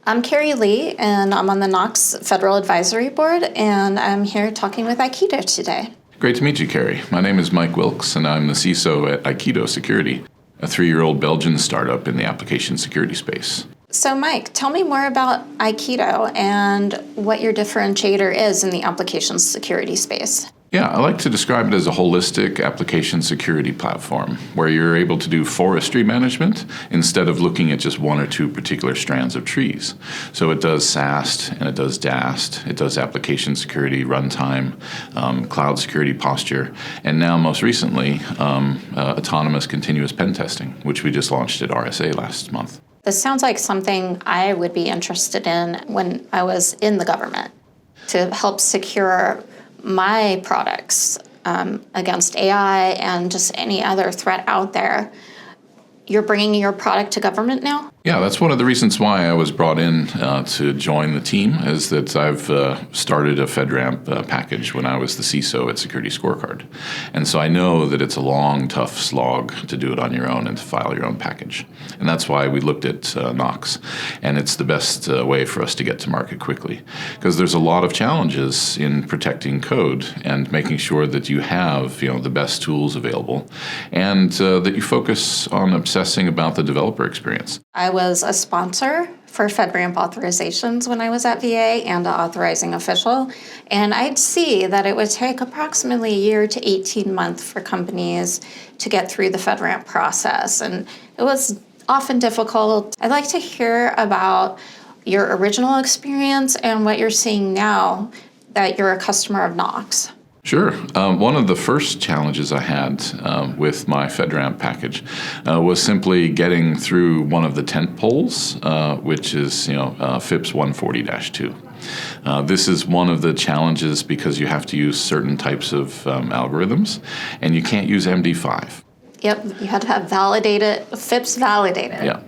I'm Carrie Lee, and I'm on the Knox Federal Advisory Board, and I'm here talking with Aikido today. Great to meet you, Carrie. My name is Mike Wilkes, and I'm the CISO at Aikido Security, a 3-year-old Belgian startup in the application security space. So Mike, tell me more about Aikido and what your differentiator is in the application security space. Yeah, I like to describe it as a holistic application security platform where you're able to do forestry management instead of looking at just one or two particular strands of trees. So it does SAST and it does DAST, it does application security, runtime, cloud security posture, and now most recently, autonomous continuous pen testing, which we just launched at RSA last month. This sounds like something I would be interested in when I was in the government to help secure my products against AI and just any other threat out there. You're bringing your product to government now? Yeah, that's one of the reasons why I was brought in to join the team, is that I've started a FedRAMP package when I was the CISO at Security Scorecard. And so I know that it's a long, tough slog to do it on your own and to file your own package. And that's why we looked at Knox. And it's the best way for us to get to market quickly. Because there's a lot of challenges in protecting code and making sure that you have the best tools available and that you focus on obsessing about the developer experience. I was a sponsor for FedRAMP authorizations when I was at VA and an authorizing official, and I'd see that it would take approximately a year to 18 months for companies to get through the FedRAMP process, and it was often difficult. I'd like to hear about your original experience and what you're seeing now that you're a customer of Knox. Sure. One of the first challenges I had with my FedRAMP package was simply getting through one of the tent poles, which is FIPS 140-2. This is one of the challenges because you have to use certain types of algorithms, and you can't use MD5. Yep, you had to have FIPS validated. Yeah,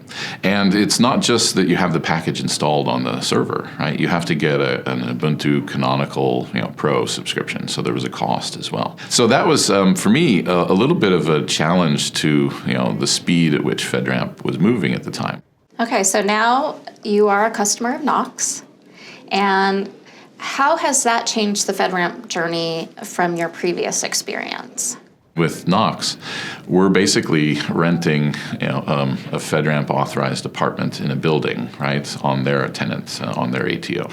and it's not just that you have the package installed on the server, right? You have to get an Ubuntu Canonical Pro subscription, so there was a cost as well. So that was, for me, a little bit of a challenge to the speed at which FedRAMP was moving at the time. Okay, so now you are a customer of Knox, and how has that changed the FedRAMP journey from your previous experience? With Knox, we're basically renting a FedRAMP authorized apartment in a building, right, on their tenant, on their ATO.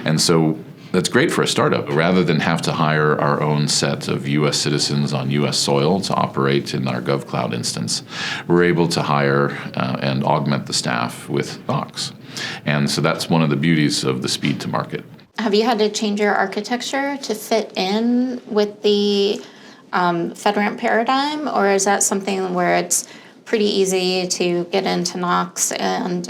And so that's great for a startup. Rather than have to hire our own set of U.S. citizens on U.S. soil to operate in our GovCloud instance, we're able to hire and augment the staff with Knox. And so that's one of the beauties of the speed to market. Have you had to change your architecture to fit in with the FedRAMP paradigm, or is that something where it's pretty easy to get into Knox and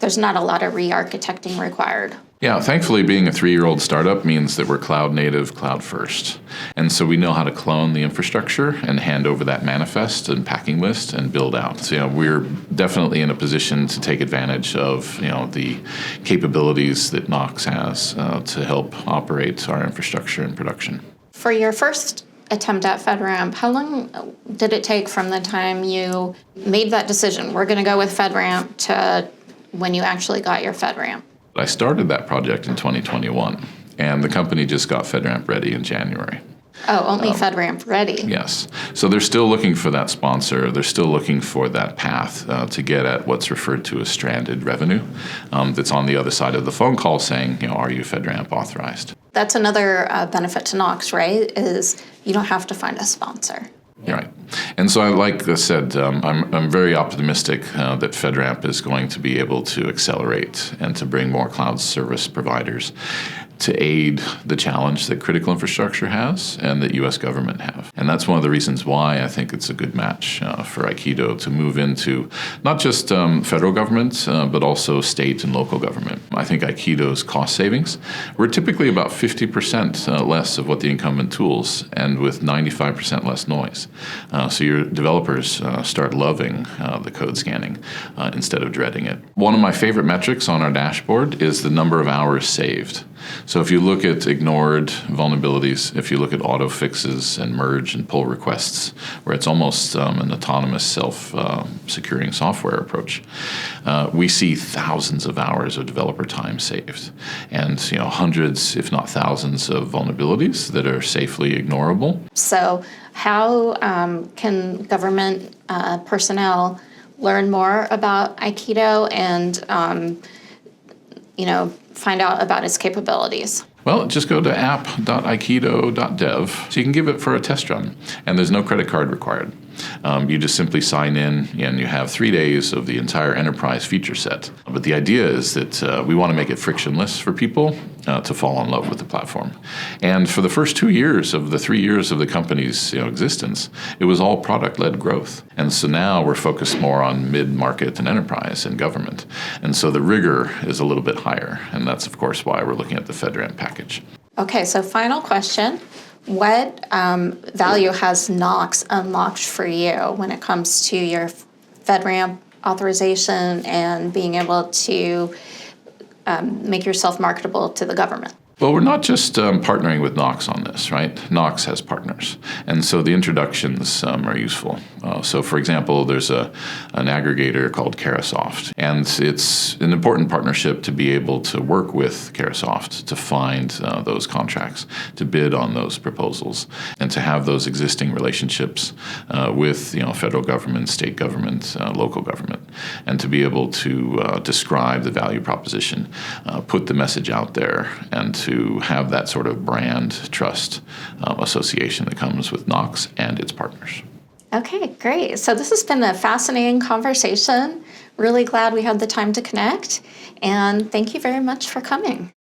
there's not a lot of re-architecting required? Yeah, thankfully being a 3-year-old startup means that we're cloud native, cloud first. And so we know how to clone the infrastructure and hand over that manifest and packing list and build out. So we're definitely in a position to take advantage of the capabilities that Knox has to help operate our infrastructure in production. For your first attempt at FedRAMP, how long did it take from the time you made that decision, we're going to go with FedRAMP, to when you actually got your FedRAMP? I started that project in 2021, and the company just got FedRAMP ready in January. Oh, only FedRAMP ready. Yes. So they're still looking for that sponsor. They're still looking for that path to get at what's referred to as stranded revenue that's on the other side of the phone call saying, are you FedRAMP authorized? That's another benefit to Knox, right, is you don't have to find a sponsor. You're right. And so, like I said, I'm very optimistic that FedRAMP is going to be able to accelerate and to bring more cloud service providers to aid the challenge that critical infrastructure has and that U.S. government have. And that's one of the reasons why I think it's a good match for Aikido to move into not just federal government, but also state and local government. I think Aikido's cost savings were typically about 50% less of what the incumbent tools, and with 95% less noise. So your developers start loving the code scanning instead of dreading it. One of my favorite metrics on our dashboard is the number of hours saved. So if you look at ignored vulnerabilities, if you look at auto fixes and merge and pull requests, where it's almost an autonomous self-securing software approach, we see thousands of hours of developer time saved, and hundreds, if not thousands, of vulnerabilities that are safely ignorable. So how can government personnel learn more about Aikido and find out about its capabilities? Well, just go to app.aikido.dev so you can give it for a test run, and there's no credit card required. You just simply sign in, and you have 3 days of the entire enterprise feature set. But the idea is that we want to make it frictionless for people to fall in love with the platform. And for the first 2 years of the 3 years of the company's existence, it was all product-led growth. And so now we're focused more on mid-market and enterprise and government. And so the rigor is a little bit higher, and that's, of course, why we're looking at the FedRAMP package. Okay, so final question. What value has Knox unlocked for you when it comes to your FedRAMP authorization and being able to make yourself marketable to the government? Well, we're not just partnering with Knox on this, right? Knox has partners, and so the introductions are useful. So, for example, there's an aggregator called Carahsoft, and it's an important partnership to be able to work with Carahsoft to find those contracts, to bid on those proposals, and to have those existing relationships with federal government, state government, local government, and to be able to describe the value proposition, put the message out there, and to have that sort of brand trust association that comes with Knox and its partners. Okay, great. So this has been a fascinating conversation. Really glad we had the time to connect. And thank you very much for coming.